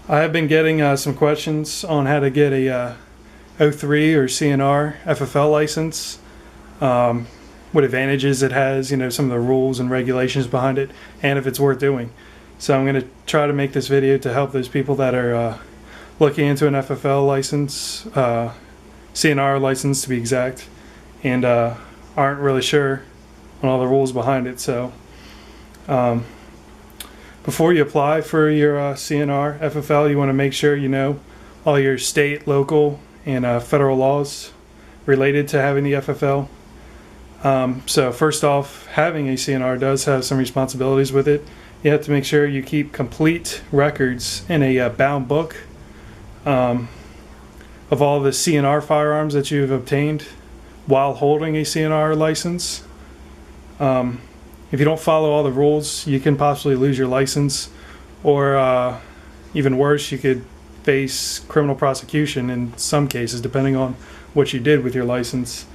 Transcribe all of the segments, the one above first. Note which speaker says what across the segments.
Speaker 1: I have been getting some questions on how to get a O3 or C&R FFL license, what advantages it has, some of the rules and regulations behind it, and if it's worth doing. So I'm going to try to make this video to help those people that are looking into an FFL license, C&R license to be exact, and aren't really sure on all the rules behind it. So before you apply for your C&R FFL, you want to make sure you know all your state, local, and federal laws related to having the FFL. So first off, having a C&R does have some responsibilities with it. You have to make sure you keep complete records in a bound book of all the C&R firearms that you've obtained while holding a C&R license. If you don't follow all the rules, you can possibly lose your license, or even worse, you could face criminal prosecution in some cases, depending on what you did with your license.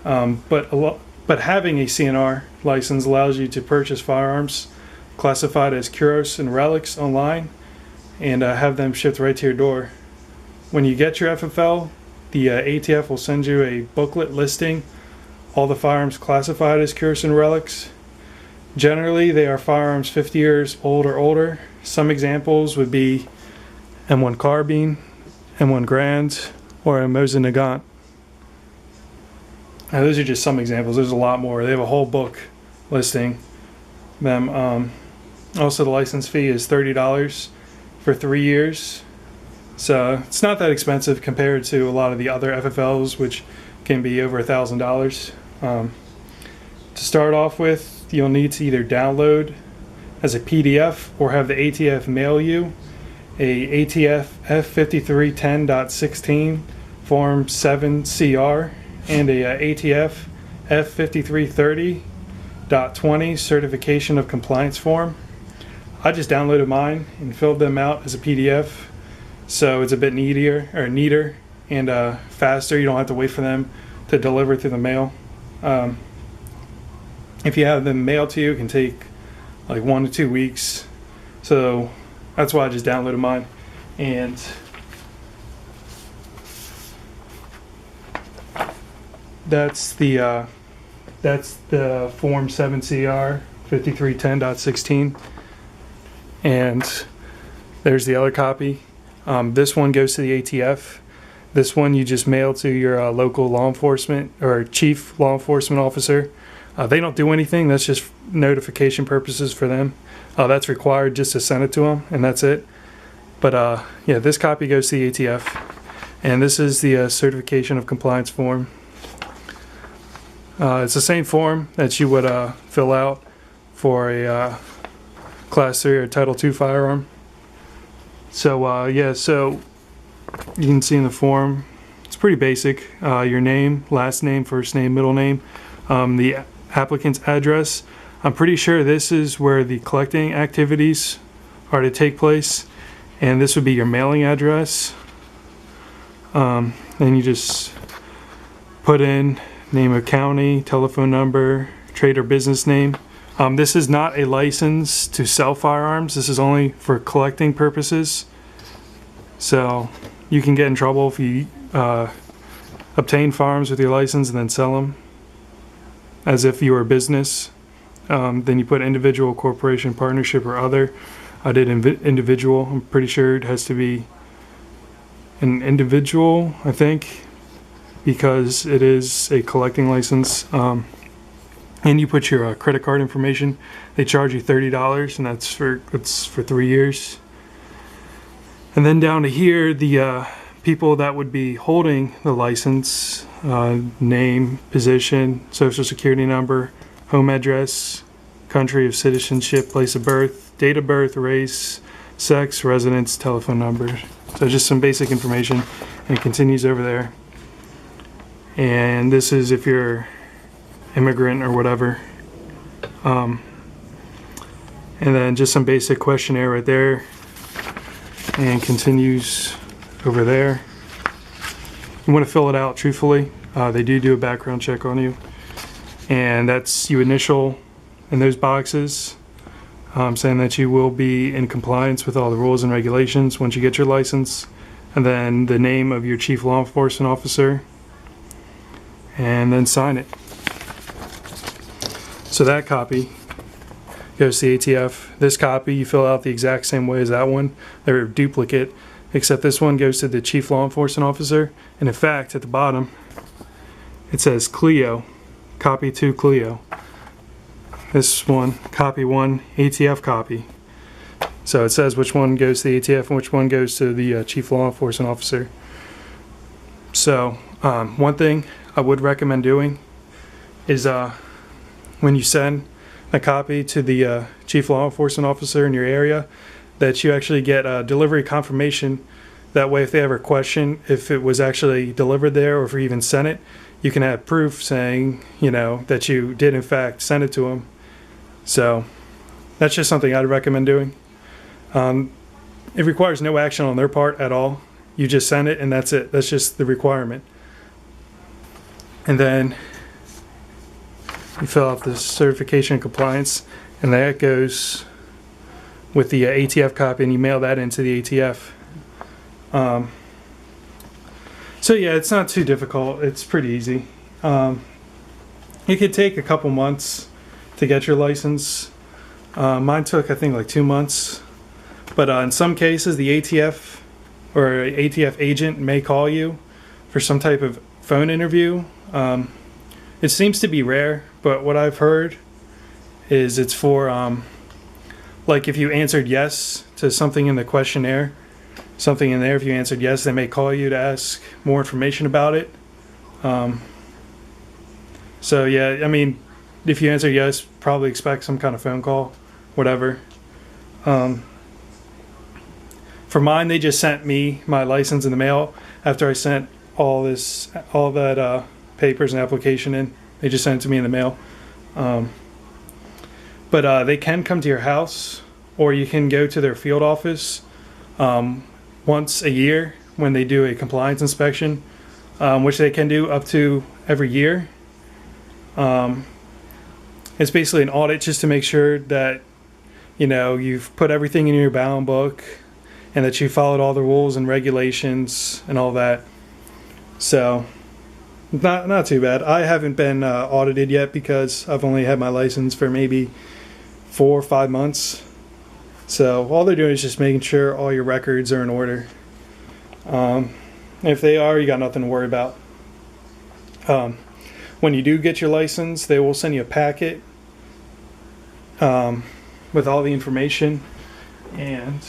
Speaker 1: But having a C&R license allows you to purchase firearms classified as Curos and relics online and have them shipped right to your door. When you get your FFL, the ATF will send you a booklet listing all the firearms classified as Curos and relics. Generally, they are firearms 50 years old or older. Some examples would be M1 carbine, M1 Grand, or a Mosin Nagant. Now, those are just some examples. There's a lot more. They have a whole book listing them. Also, the license fee is $30 for 3 years. So it's not that expensive compared to a lot of the other FFLs, which can be over $1,000. To start off with, you'll need to either download as a PDF or have the ATF mail you a ATF F5310.16 Form 7CR and a ATF F5330.20 Certification of Compliance form. I just downloaded mine and filled them out as a PDF, so it's a bit neater and faster. You don't have to wait for them to deliver through the mail. If you have them mailed to you, it can take like 1 to 2 weeks. So that's why I just downloaded mine. And that's the Form 7CR 5310.16. And there's the other copy. This one goes to the ATF. This one you just mail to your local law enforcement or chief law enforcement officer. They don't do anything. That's just notification purposes for them. That's required just to send it to them, and that's it. But yeah, this copy goes to the ATF, and this is the certification of compliance form. It's the same form that you would fill out for a Class 3 or Title 2 firearm. So yeah, so you can see in the form, it's pretty basic. Your name, last name, first name, middle name, the applicant's address. I'm pretty sure this is where the collecting activities are to take place, and this would be your mailing address. Then you just put in name of county, telephone number, trade or business name. This is not a license to sell firearms. This is only for collecting purposes. So you can get in trouble if you obtain firearms with your license and then sell them as if you were a business. Then you put individual, corporation, partnership, or other. I did individual. I'm pretty sure it has to be an individual, I think, because it is a collecting license. And you put your credit card information. They charge you $30, and that's for 3 years. And then down to here, the people that would be holding the license, name, position, social security number, home address, country of citizenship, place of birth, date of birth, race, sex, residence, telephone number. So just some basic information, and it continues over there. And this is if you're immigrant or whatever. And then just some basic questionnaire right there, and continues over there. You want to fill it out truthfully. They do a background check on you, and that's you initial in those boxes. saying that you will be in compliance with all the rules and regulations once you get your license, and then the name of your chief law enforcement officer, and then sign it. So that copy goes to the ATF. This copy you fill out the exact same way as that one. They're a duplicate, except this one goes to the chief law enforcement officer. And in fact, at the bottom it says Clio, copy to Clio. This one, copy 1, ATF copy. So it says which one goes to the ATF and which one goes to the chief law enforcement officer. So one thing I would recommend doing is when you send a copy to the chief law enforcement officer in your area, that you actually get a delivery confirmation. That way, if they ever question if it was actually delivered there or if you even sent it, you can have proof saying, you know, that you did in fact send it to them. So that's just something I'd recommend doing. It requires no action on their part at all. You just send it and that's it. That's just the requirement. And then you fill out the certification and compliance, and that goes with the ATF copy, and you mail that into the ATF. So yeah, it's not too difficult. It's pretty easy. It could take a couple months to get your license. Mine took, I think, like 2 months. But in some cases, the ATF or ATF agent may call you for some type of phone interview. It seems to be rare, but what I've heard is it's for like if you answered yes to something in the questionnaire, something in there, if you answered yes, they may call you to ask more information about it. So yeah, I mean, if you answer yes, probably expect some kind of phone call, whatever. For mine, they just sent me my license in the mail after I sent all that papers and application in. They just sent it to me in the mail. But they can come to your house, or you can go to their field office once a year when they do a compliance inspection, which they can do up to every year. It's basically an audit just to make sure that, you know, you've put everything in your bound book and that you followed all the rules and regulations and all that. So not too bad. I haven't been audited yet because I've only had my license for maybe 4 or 5 months. So all they're doing is just making sure all your records are in order. If they are, you got nothing to worry about. When you do get your license, they will send you a packet with all the information, and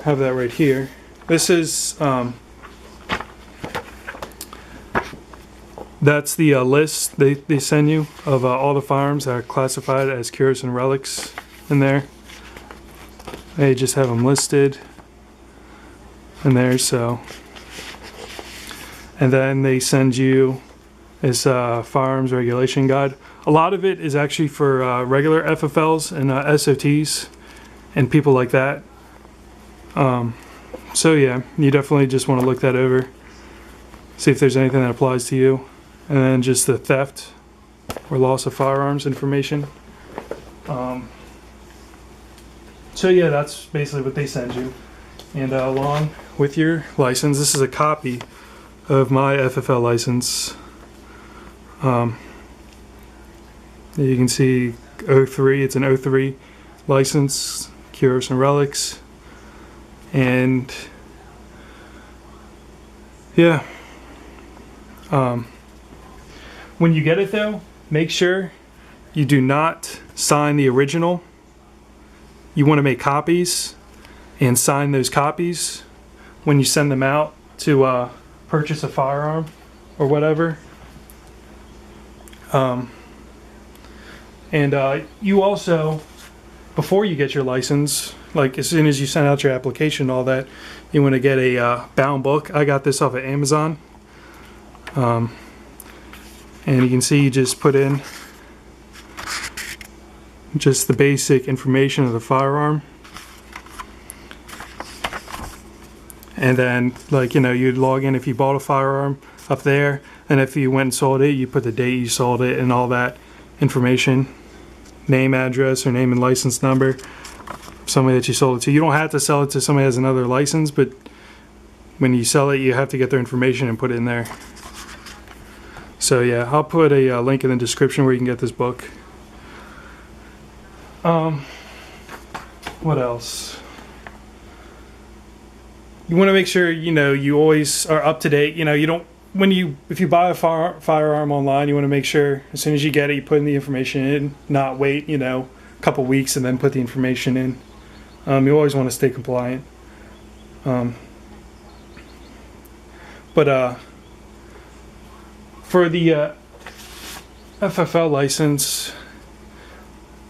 Speaker 1: have that right here. This is that's the list they send you of all the firearms that are classified as curious and relics in there. They just have them listed in there. So, and then they send you this firearms regulation guide. A lot of it is actually for regular FFLs and SOTs and people like that. So yeah, you definitely just want to look that over, see if there's anything that applies to you, and then just the theft or loss of firearms information. So yeah, that's basically what they send you. And along with your license, this is a copy of my FFL license. You can see 03, it's an 03 license, Curious and Relics. And yeah, when you get it though, make sure you do not sign the original. You want to make copies and sign those copies when you send them out to purchase a firearm or whatever. You also, before you get your license, like as soon as you send out your application and all that, you want to get a bound book. I got this off of Amazon. And you can see you just put in just the basic information of the firearm. And then, like, you know, you'd log in if you bought a firearm up there, and if you went and sold it, you put the date you sold it and all that information name, address, or name and license number. Somebody that you sold it to. You don't have to sell it to somebody who has another license, but when you sell it, you have to get their information and put it in there. So yeah, I'll put a link in the description where you can get this book. What else? You want to make sure you always are up to date. You don't if you buy a firearm online, you want to make sure as soon as you get it, you put in the information in, not wait a couple weeks and then put the information in. You always want to stay compliant. But for the FFL license,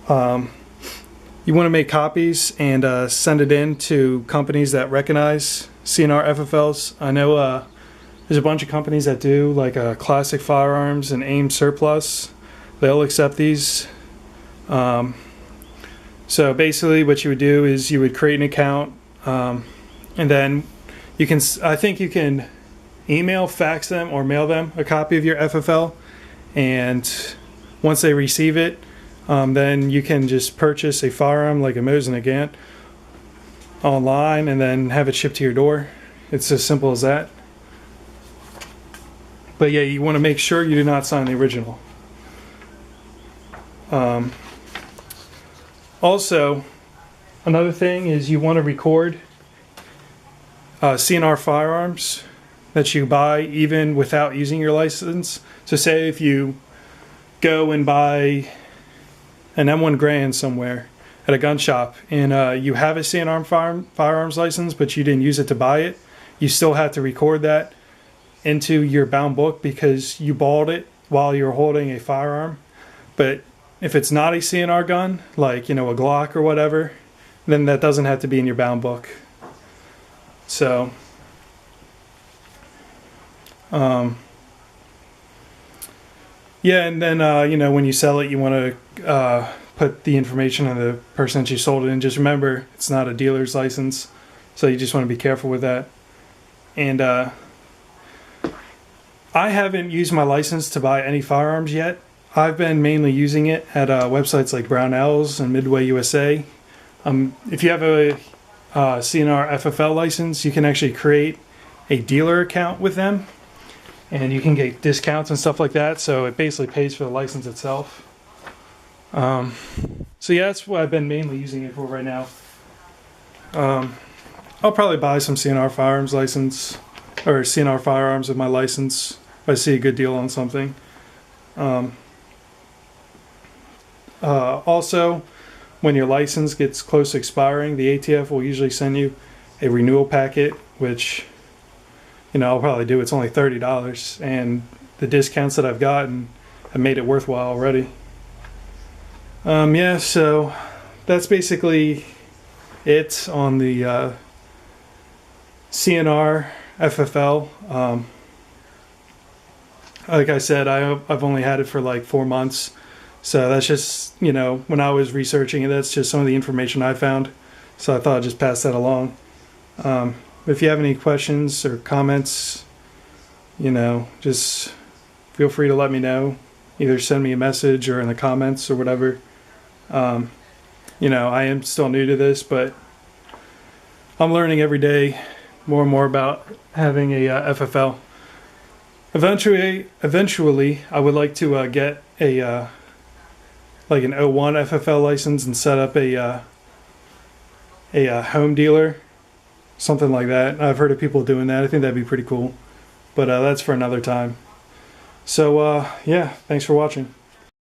Speaker 1: you want to make copies and send it in to companies that recognize C&R FFLs. I know there's a bunch of companies that do, like Classic Firearms and AIM Surplus. They'll accept these. So basically what you would do is you would create an account, and then I think you can email, fax them, or mail them a copy of your FFL, and once they receive it, then you can just purchase a firearm like a Mosin and a Gant online and then have it shipped to your door. It's as simple as that. But yeah, you want to make sure you do not sign the original. Also, another thing is you want to record C&R firearms that you buy even without using your license. So say if you go and buy an M1 Garand somewhere at a gun shop and you have a C&R firearms license but you didn't use it to buy it, you still have to record that into your bound book because you bought it while you're holding a firearm. But if it's not a C&R gun, like a Glock or whatever, then that doesn't have to be in your bound book. So yeah, and then when you sell it, you want to put the information on the person that you sold it in. Just remember, it's not a dealer's license, so you just want to be careful with that. And I haven't used my license to buy any firearms yet. I've been mainly using it at websites like Brownells and Midway USA. If you have a C&R FFL license, you can actually create a dealer account with them, and you can get discounts and stuff like that. So it basically pays for the license itself. So yeah, that's what I've been mainly using it for right now. I'll probably buy some C&R firearms license or C&R firearms with my license if I see a good deal on something. Also, when your license gets close to expiring, the ATF will usually send you a renewal packet, which I'll probably do. It's only $30, and the discounts that I've gotten have made it worthwhile already. Yeah, so that's basically it on the C&R FFL. Like I said, I've only had it for like 4 months. So that's just, when I was researching it, that's just some of the information I found. So I thought I'd just pass that along. If you have any questions or comments, just feel free to let me know. Either send me a message or in the comments or whatever. I am still new to this, but I'm learning every day more and more about having a FFL. Eventually, I would like to get a like an 01 FFL license and set up a home dealer, something like that. I've heard of people doing that. I think that'd be pretty cool, but that's for another time. So yeah, thanks for watching.